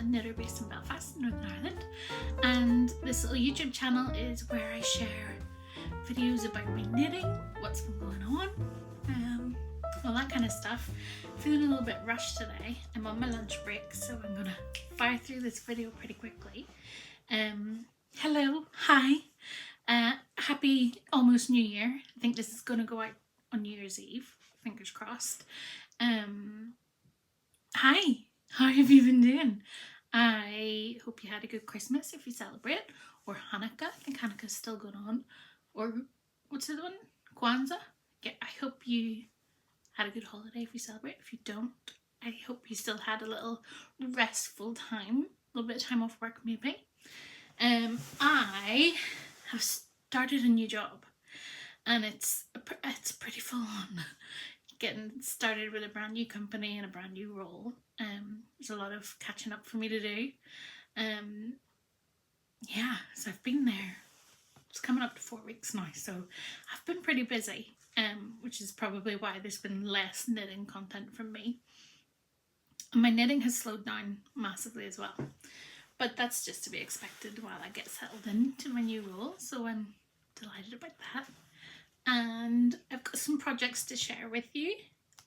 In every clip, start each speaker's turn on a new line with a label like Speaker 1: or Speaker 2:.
Speaker 1: knitter based in Belfast, Northern Ireland, and this little YouTube channel is where I share videos about my knitting, what's been going on, all that kind of stuff. Feeling a little bit rushed today. I'm on my lunch break, so I'm gonna fire through this video pretty quickly. Hello, hi, happy almost New Year. I think this is gonna go out on New Year's Eve, fingers crossed. Hi, how have you been doing? I hope you had a good Christmas if you celebrate, or Hanukkah. I think Hanukkah's still going on, or what's the other one? Kwanzaa. Yeah, I hope you had a good holiday if you celebrate. If you don't, I hope you still had a little restful time, a little bit of time off work maybe. I have started a new job, and it's pretty full on. Getting started with a brand new company and a brand new role. There's a lot of catching up for me to do. Yeah, so I've been there. It's coming up to 4 weeks now, so I've been pretty busy, which is probably why there's been less knitting content from me. And my knitting has slowed down massively as well, but that's just to be expected while I get settled into my new role, so I'm delighted about that. And I've got some projects to share with you.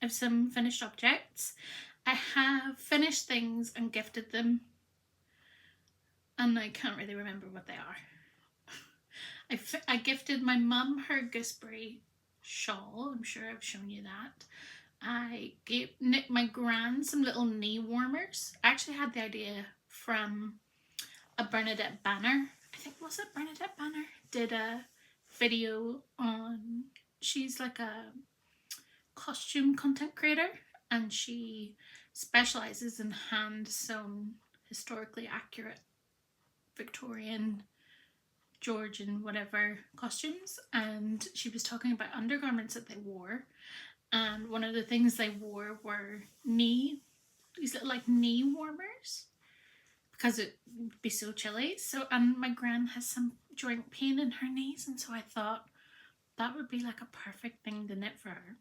Speaker 1: I have some finished objects. I have finished things and gifted them, and I can't really remember what they are. I gifted my mum her gooseberry shawl. I'm sure I've shown you that. I knit my gran some little knee warmers. I actually had the idea from a Bernadette Banner. I think, was it Bernadette Banner? Did a video on, she's like a costume content creator, and she specializes in hand sewn, historically accurate Victorian, Georgian, whatever costumes, and she was talking about undergarments that they wore, and one of the things they wore were these little like knee warmers, because it would be so chilly. So, and my gran has some joint pain in her knees, and so I thought that would be like a perfect thing to knit for her.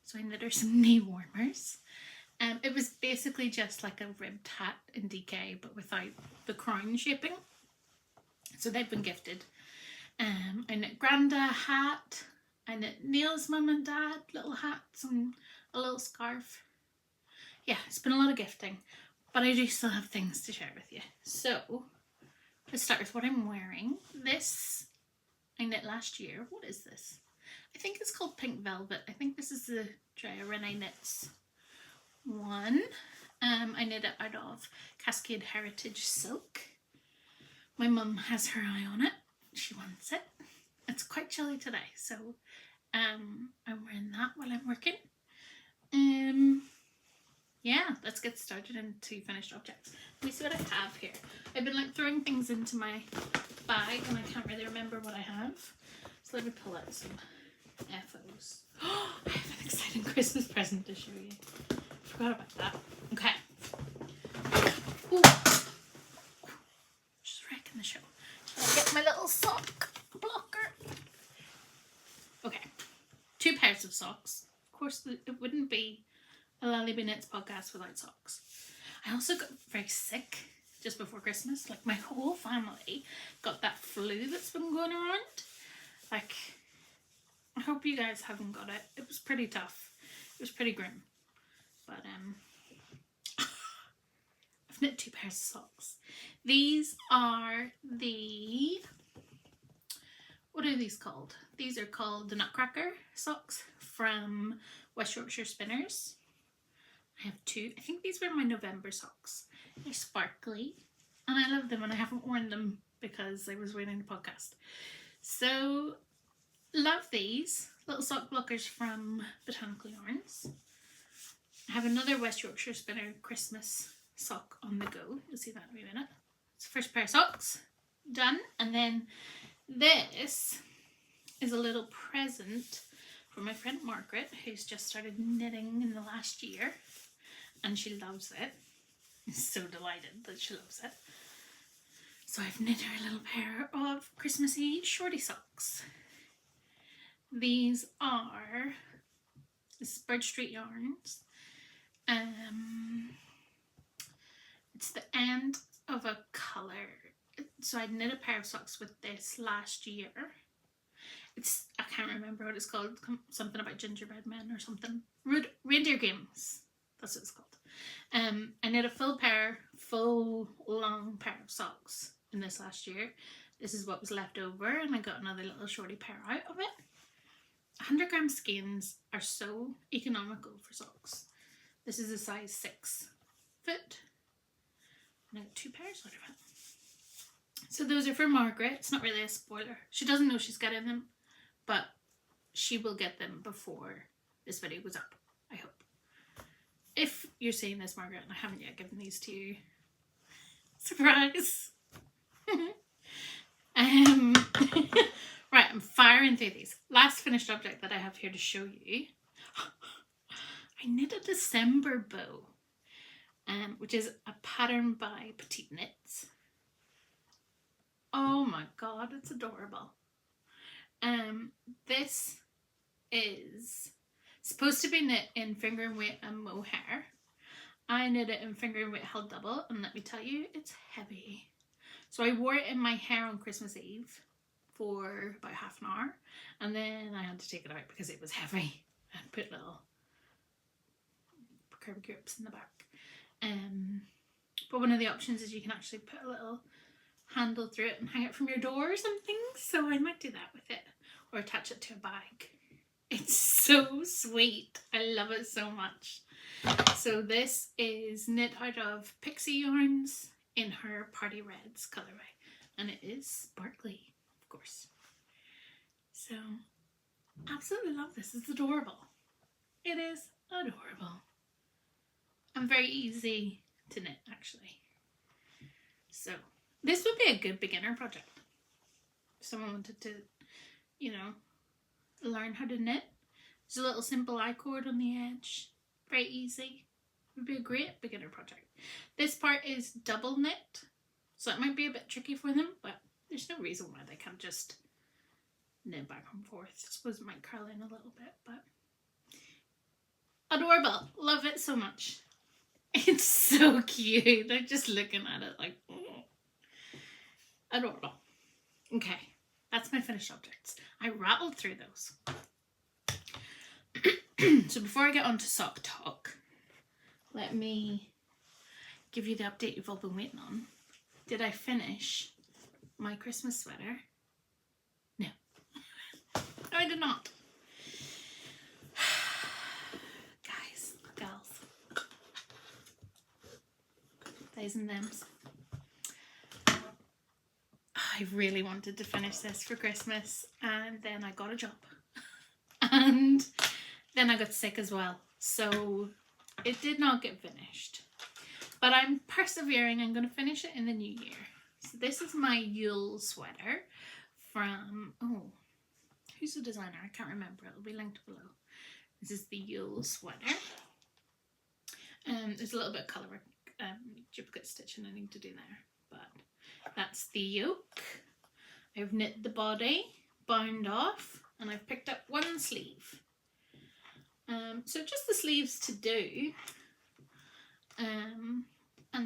Speaker 1: So I knit her some knee warmers. It was basically just like a ribbed hat in DK, but without the crown shaping. So they've been gifted. I knit Granda a hat. I knit Neil's mum and dad little hats and a little scarf. Yeah, it's been a lot of gifting, but I do still have things to share with you. So let's start with what I'm wearing. This I knit last year. What is this? I think it's called Pink Velvet. I think this is the Drea Renee Knits one. I knit it out of Cascade Heritage Silk. My mum has her eye on it. She wants it. It's quite chilly today, so I'm wearing that while I'm working. Yeah, let's get started into finished objects. Let me see what I have here. I've been like throwing things into my bag and I can't really remember what I have. So let me pull out some FOs. Oh, I have an exciting Christmas present to show you. Forgot about that. Okay. Ooh. Just wrecking the show. Should I get my little sock blocker? Okay. 2 pairs of socks. Of course, it wouldn't be a Laaleebee Knits podcast without socks. I also got very sick just before Christmas. Like, my whole family got that flu that's been going around. Like, I hope you guys haven't got it. It was pretty tough. It was pretty grim. But I've knit 2 pairs of socks. These are the, what are these called? These are called the Nutcracker socks from West Yorkshire Spinners. I have 2. I think these were my November socks. They're sparkly and I love them, and I haven't worn them because I was waiting the podcast. So love these little sock blockers from Botanical Yarns. I have another West Yorkshire Spinner Christmas sock on the go. You'll see that in a minute. It's the first pair of socks done, and then this is a little present from my friend Margaret, who's just started knitting in the last year, and she loves it. I'm so delighted that she loves it. So I've knit her a little pair of Christmassy shorty socks. These are Bird Street Yarns It's the end of a colour. So I knit a pair of socks with this last year. I can't remember what it's called. Something about gingerbread men or something. Reindeer games. That's what it's called. I knit a full long pair of socks in this last year. This is what was left over, and I got another little shorty pair out of it. 100-gram skeins are so economical for socks. This is a size 6 foot. And I got 2 pairs out of it. So those are for Margaret. It's not really a spoiler. She doesn't know she's getting them, but she will get them before this video goes up, I hope. If you're seeing this, Margaret, and I haven't yet given these to you, surprise! Right, I'm firing through these. Last finished object that I have here to show you. I knit a December bow, which is a pattern by Petite Knits. Oh my god, it's adorable. This is supposed to be knit in finger and weight and mohair. I knit it in finger and weight held double, and let me tell you, it's heavy. So I wore it in my hair on Christmas Eve for about half an hour, and then I had to take it out because it was heavy. I put little curvy grips in the back. But one of the options is you can actually put a little handle through it and hang it from your door or something, so I might do that with it, or attach it to a bag. It's so sweet. I love it so much. So this is knit out of Pixie yarns in her Party Reds colourway, and it is sparkly, of course. So absolutely love this. It's adorable. It is adorable and very easy to knit, actually. So this would be a good beginner project. If someone wanted to, you know, learn how to knit. There's a little simple I-cord on the edge. Very easy. It would be a great beginner project. This part is double knit, so it might be a bit tricky for them, but there's no reason why they can't just knit back and forth. I suppose it might curl in a little bit, but adorable. Love it so much. It's so cute. I'm just looking at it like, oh. Adorable. Okay, that's my finished objects. I rattled through those. So before I get on to sock talk, let me give you the update you've all been waiting on. Did I finish my Christmas sweater? No. No, I did not. Guys, gals, theys and thems. I really wanted to finish this for Christmas, and then I got a job. And then I got sick as well. So it did not get finished. But I'm persevering. I'm going to finish it in the new year. So this is my Yule sweater from, oh, who's the designer? I can't remember. It'll be linked below. This is the Yule sweater. There's a little bit of colour duplicate stitching I need to do there. But that's the yoke. I've knit the body, bound off, and I've picked up one sleeve. So just the sleeves to do. And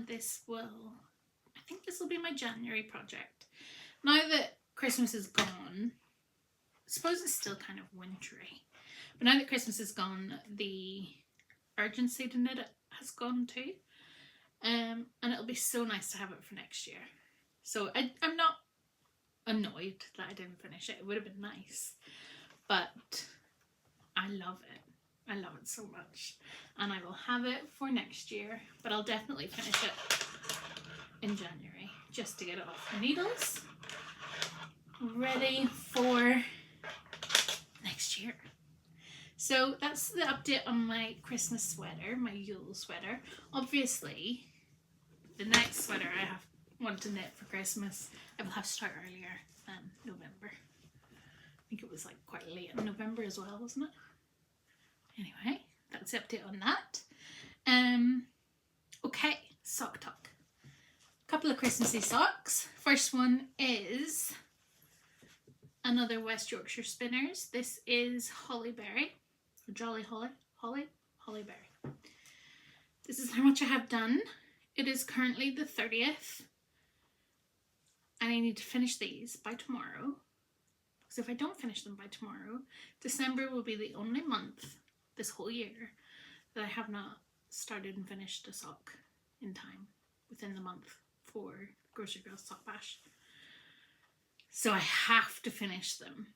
Speaker 1: this will, I think this will be my January project. Now that Christmas is gone, I suppose it's still kind of wintry, but now that Christmas is gone, the urgency to knit it has gone too. And it'll be so nice to have it for next year. So I'm not annoyed that I didn't finish it. It would have been nice, but I love it. I love it so much, and I will have it for next year, but I'll definitely finish it in January just to get it off the needles, ready for next year. So that's the update on my Christmas sweater, my Yule sweater. Obviously, the next sweater I want to knit for Christmas, I will have to start earlier than November. I think it was like quite late in November as well, wasn't it? Anyway, that's the update on that. Okay, sock talk. Couple of Christmassy socks. First one is another West Yorkshire Spinners. This is Hollyberry, or Jolly Holly, Hollyberry. This is how much I have done. It is currently the 30th, and I need to finish these by tomorrow. Because if I don't finish them by tomorrow, December will be the only month this whole year that I have not started and finished a sock in time within the month for Grocery Girls Sock Bash. So I have to finish them.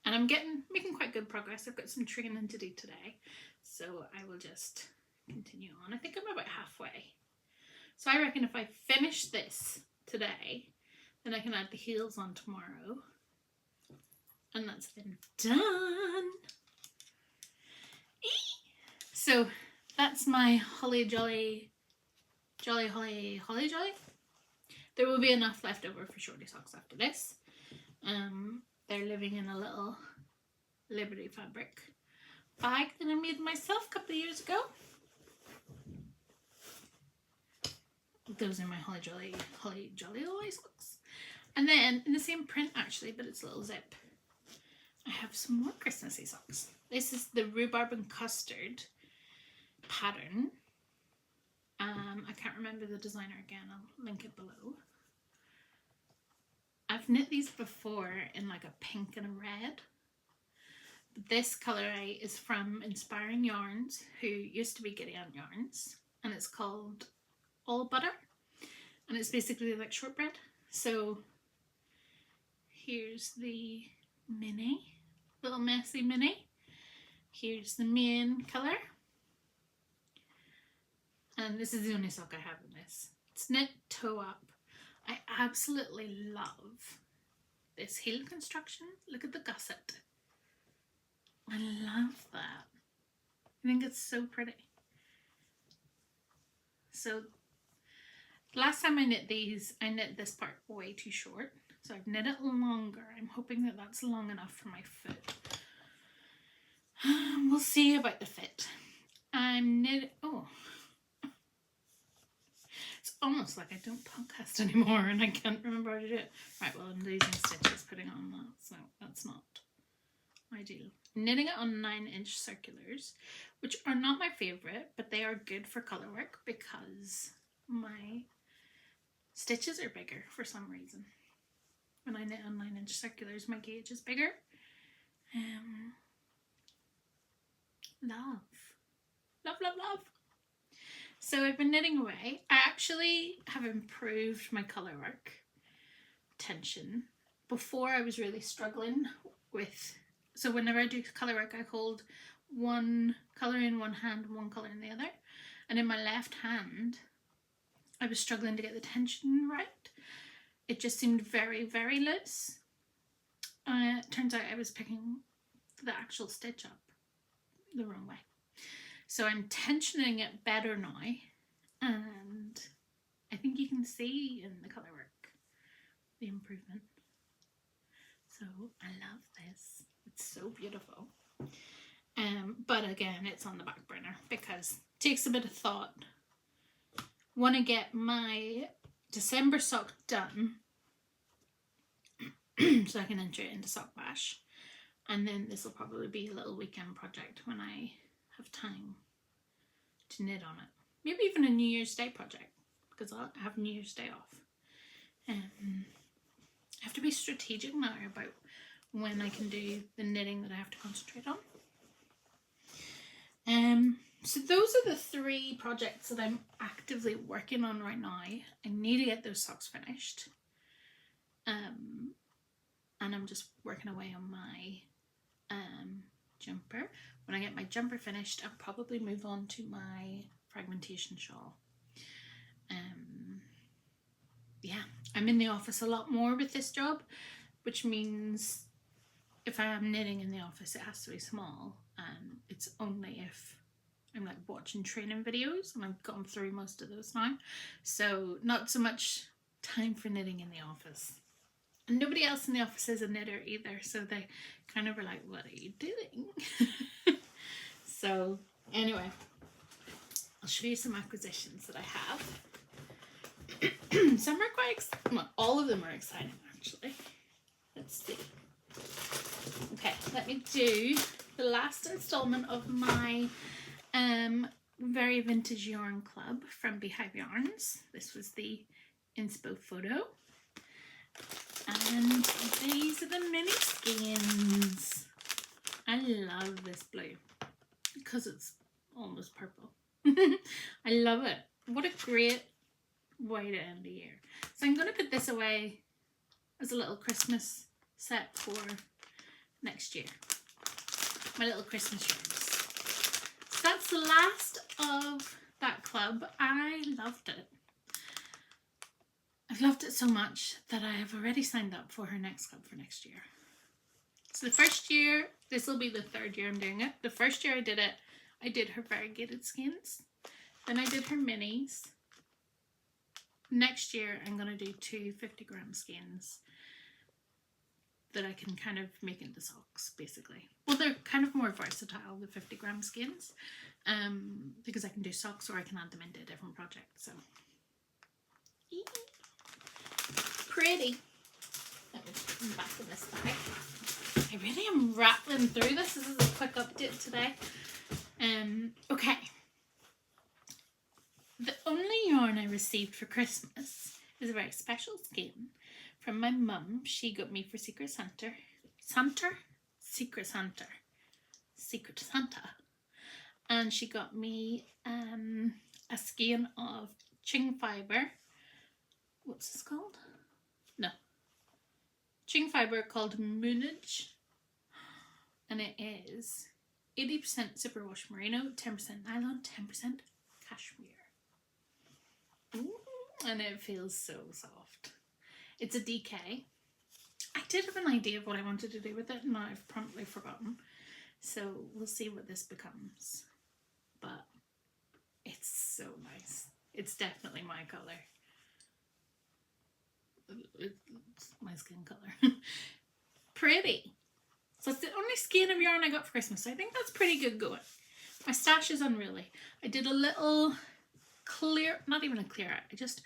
Speaker 1: And I'm making quite good progress. I've got some training to do today. So I will just continue on. I think I'm about halfway. So I reckon if I finish this today, then I can add the heels on tomorrow. And that's been done. So that's my Holly Jolly. There will be enough left over for shorty socks after this. They're living in a little Liberty fabric bag that I made myself a couple of years ago. Those are my Holly Jolly socks. And then in the same print actually, but it's a little zip, I have some more Christmassy socks. This is the rhubarb and custard pattern. I can't remember the designer again. I'll link it below. I've knit these before in like a pink and a red. But this colour is from Inspiring Yarns, who used to be Giddy Aunt Yarns, and it's called All Butter, and it's basically like shortbread. So here's the mini, little messy mini. Here's the main colour. And this is the only sock I have in this. It's knit toe up. I absolutely love this heel construction. Look at the gusset. I love that. I think it's so pretty. So last time I knit these, I knit this part way too short. So I've knit it longer. I'm hoping that that's long enough for my foot. We'll see about the fit. I'm knit. Oh. It's almost like I don't podcast anymore and I can't remember how to do it. Right, well, I'm losing stitches putting on that, so that's not ideal. I'm knitting it on 9-inch circulars, which are not my favourite, but they are good for colour work because my stitches are bigger for some reason. When I knit on 9-inch circulars, my gauge is bigger. Love. So I've been knitting away. I actually have improved my colour work tension. Before I was really struggling with, so whenever I do colour work I hold one colour in one hand and one colour in the other. And in my left hand I was struggling to get the tension right. It just seemed very, very loose. It turns out I was picking the actual stitch up the wrong way. So I'm tensioning it better now, and I think you can see in the colour work the improvement. So I love this. It's so beautiful. But again, it's on the back burner because it takes a bit of thought. Want to get my December sock done so I can enter it into Sock Bash, and then this will probably be a little weekend project when I have time to knit on it. Maybe even a New Year's Day project because I'll have New Year's Day off. I have to be strategic now about when I can do the knitting that I have to concentrate on. So those are the 3 projects that I'm actively working on right now. I need to get those socks finished. And I'm just working away on my jumper. When I get my jumper finished, I'll probably move on to my fragmentation shawl. Yeah, I'm in the office a lot more with this job, which means if I am knitting in the office, it has to be small, and it's only if I'm like watching training videos, and I've gone through most of those now. So not so much time for knitting in the office. And nobody else in the office is a knitter either, so they kind of were like, what are you doing? So anyway, I'll show you some acquisitions that I have. Some are quite well, all of them are exciting actually. Let's see. Okay, let me do the last installment of my very vintage yarn club from Beehive Yarns. This was the inspo photo. And these are the mini skeins. I love this blue because it's almost purple. I love it. What a great way to end the year. So I'm going to put this away as a little Christmas set for next year. My little Christmas yarns. So that's the last of that club. I loved it. I've loved it so much that I have already signed up for her next club for next year. So the first year, this will be the third year I'm doing it. The first year I did it, I did her variegated skeins. Then I did her minis. Next year I'm going to do 2 50-gram skeins that I can kind of make into socks, basically. Well, they're kind of more versatile, the 50-gram skeins, because I can do socks or I can add them into a different project. So pretty. Let me put them back in this bag. I really am rattling through this. This is a quick update today. Okay. The only yarn I received for Christmas is a very special skein from my mum. She got me for Secret Santa. Secret Santa. And she got me a skein of Ching fibre. What's this called? No. Ching fibre called Moonage. And it is 80% superwash merino, 10% nylon, 10% cashmere. Ooh, and it feels so soft. It's a DK. I did have an idea of what I wanted to do with it, and now I've promptly forgotten. So we'll see what this becomes. But it's so nice. It's definitely my colour. It's my skin colour. Pretty. So it's the only skein of yarn I got for Christmas. So I think that's pretty good going. My stash is unruly. I did a little clear, not even a clear out. I just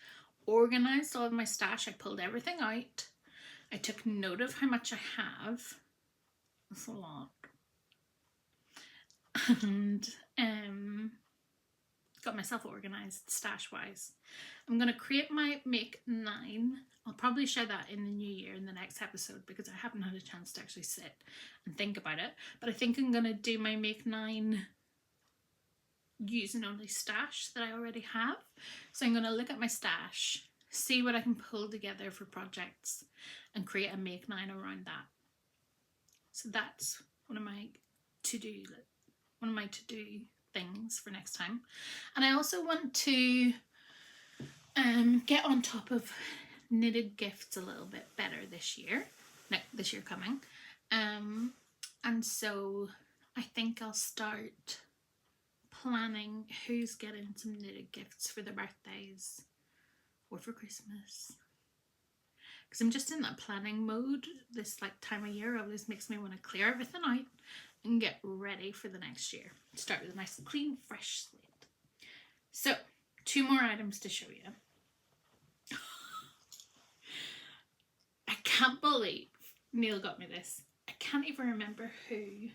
Speaker 1: organised all of my stash. I pulled everything out. I took note of how much I have. That's a lot. And got myself organised stash wise. I'm going to create my Make 9. I'll probably share that in the new year in the next episode because I haven't had a chance to actually sit and think about it. But I think I'm going to do my Make 9 using only stash that I already have. So I'm going to look at my stash, see what I can pull together for projects and create a Make 9 around that. So that's one of my to-do things for next time. And I also want to get on top of knitted gifts a little bit better this year. This year coming. And so I think I'll start planning who's getting some knitted gifts for their birthdays or for Christmas. Because I'm just in that planning mode. This time of year always makes me want to clear everything out and get ready for the next year. Start with a nice clean fresh slate. So 2 more items to show you. I can't believe Neil got me this. I can't even remember who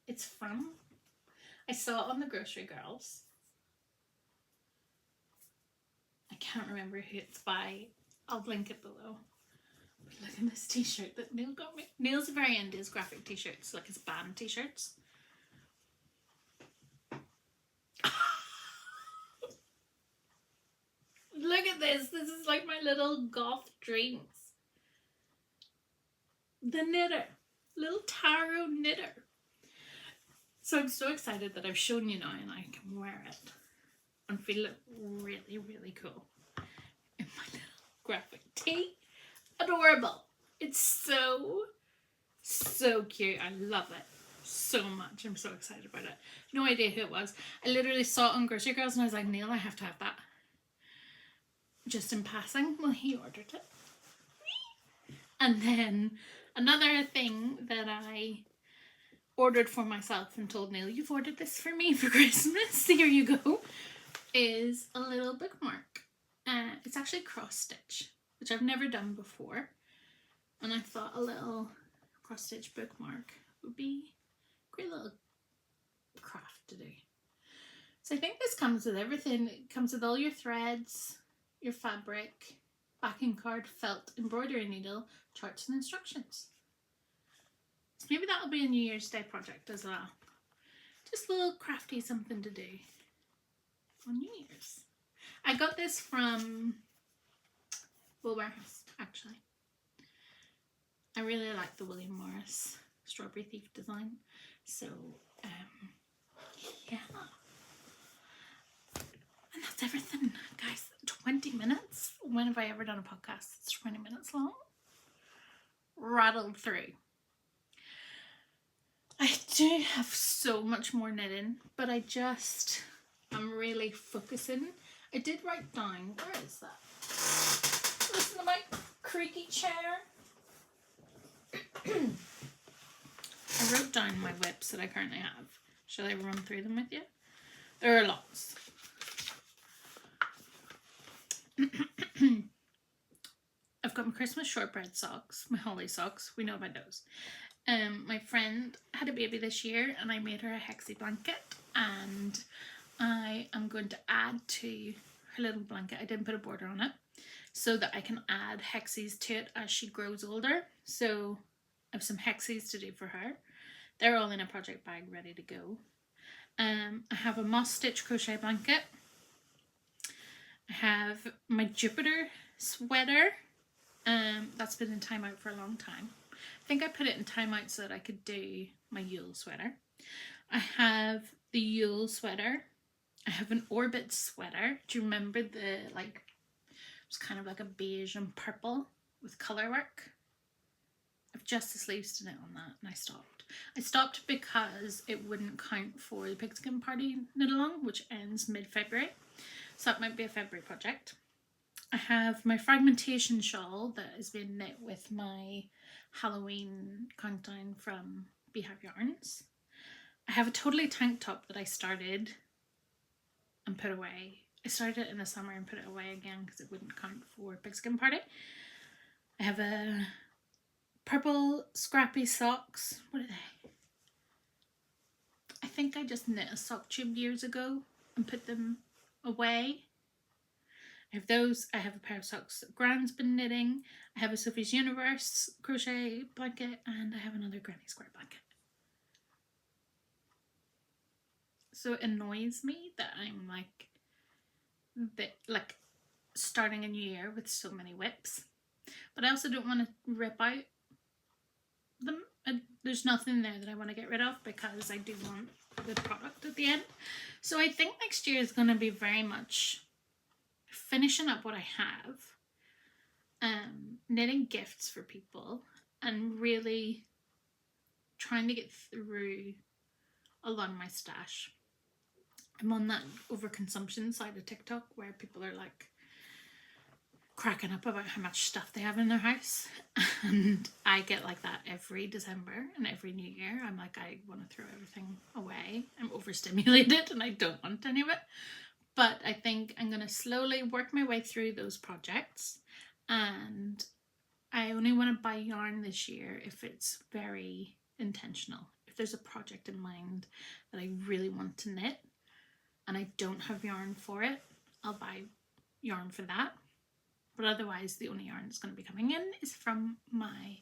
Speaker 1: it's from. I saw it on the Grocery Girls. I can't remember who it's by. I'll link it below. But look at this t-shirt that Neil got me. Neil's very into his graphic t-shirts, like his band t-shirts. Look at this. This is like my little goth dreams. The knitter. Little tarot knitter. So I'm so excited that I've shown you now and I can wear it and feel really, really cool in my little graphic tee. Adorable. It's so cute. I love it so much. I'm so excited about it. No idea who it was. I literally saw it on Grocery Girls and I was like, Neil, I have to have that. Just in passing. Well, he ordered it. And then another thing that I ordered for myself and told Neil, you've ordered this for me for Christmas. Here you go. Is a little bookmark. It's actually cross stitch, which I've never done before. And I thought a little cross stitch bookmark would be a great little craft to do. So I think this comes with everything. It comes with all your threads, your fabric, backing card, felt, embroidery needle, charts and instructions. So maybe that'll be a New Year's Day project as well. Just a little crafty something to do on New Year's. I got this from Woolworths, actually. I really like the William Morris Strawberry Thief design. So, yeah. And that's everything, guys. 20 minutes? When have I ever done a podcast that's 20 minutes long? Rattled through. I do have so much more knitting, but I'm really focusing. I did write down, where is that? Listen to my creaky chair. I wrote down my whips that I currently have. Shall I run through them with you? There are lots. I've got my Christmas shortbread socks, my holly socks. We know about those. My friend had a baby this year and I made her a hexie blanket, and I am going to add to her little blanket. I didn't put a border on it so that I can add hexies to it as she grows older. So I have some hexies to do for her. They're all in a project bag ready to go. I have a moss stitch crochet blanket. I have my Jupiter sweater. That's been in timeout for a long time. I think I put it in timeout so that I could do my Yule sweater. I have the Yule sweater. I have an Orbit sweater. Do you remember the, like, it was kind of like a beige and purple with colour work? I've just the sleeves to knit on that, and I stopped. I stopped because it wouldn't count for the pigskin party knit along, which ends mid-February. So that might be a February project. I have my fragmentation shawl that is being knit with my Halloween countdown from Beehive Yarns. I have a totally tank top that I started and put away. I started it in the summer and put it away again because it wouldn't count for pigskin party. I have a purple scrappy socks. What are they? I think I just knit a sock tube years ago and put them away. I have those. I have a pair of socks that Gran's been knitting. I have a Sophie's Universe crochet blanket, and I have another Granny Square blanket. So it annoys me that I'm like starting a new year with so many whips, but I also don't want to rip out them. There's nothing there that I want to get rid of because I do want the product at the end. So I think next year is going to be very much finishing up what I have, knitting gifts for people, and really trying to get through a lot of my stash. I'm on that overconsumption side of TikTok where people are like cracking up about how much stuff they have in their house, and I get like that every December and every New Year. I'm like, I want to throw everything away. I'm overstimulated and I don't want any of it. But I think I'm going to slowly work my way through those projects, and I only want to buy yarn this year if it's very intentional. If there's a project in mind that I really want to knit and I don't have yarn for it, I'll buy yarn for that. But otherwise, the only yarn that's going to be coming in is from my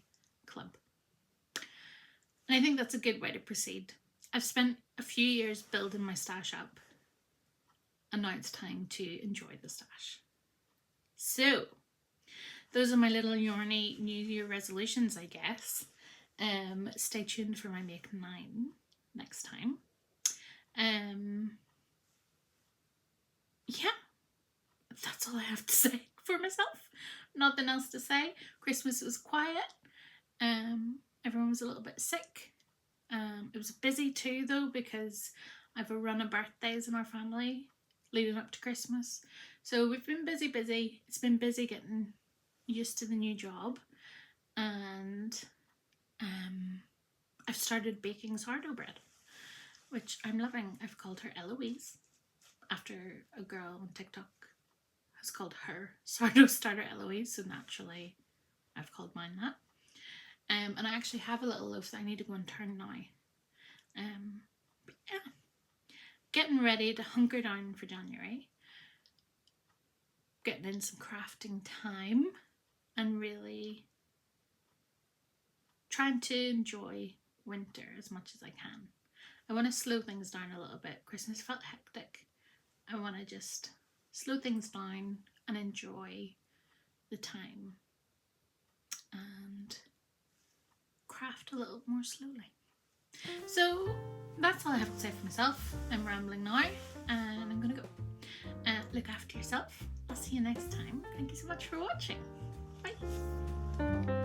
Speaker 1: club. And I think that's a good way to proceed. I've spent a few years building my stash up, and now it's time to enjoy the stash. So, those are my little yarny New Year resolutions, I guess. Stay tuned for my Make 9 next time. Yeah, that's all I have to say for myself. Nothing else to say. Christmas was quiet. Everyone was a little bit sick. It was busy too, though, because I have a run of birthdays in our family leading up to Christmas. So we've been busy. It's been busy getting used to the new job. And I've started baking sourdough bread, which I'm loving. I've called her Eloise, after a girl on TikTok has called her sourdough starter Eloise, so naturally I've called mine that. And I actually have a little loaf that I need to go and turn now. But yeah, getting ready to hunker down for January, getting in some crafting time, and really trying to enjoy winter as much as I can. I want to slow things down a little bit. Christmas felt hectic. I want to just slow things down and enjoy the time and craft a little more slowly. So that's all I have to say for myself. I'm rambling now and I'm gonna go. Look after yourself. I'll see you next time. Thank you so much for watching. Bye.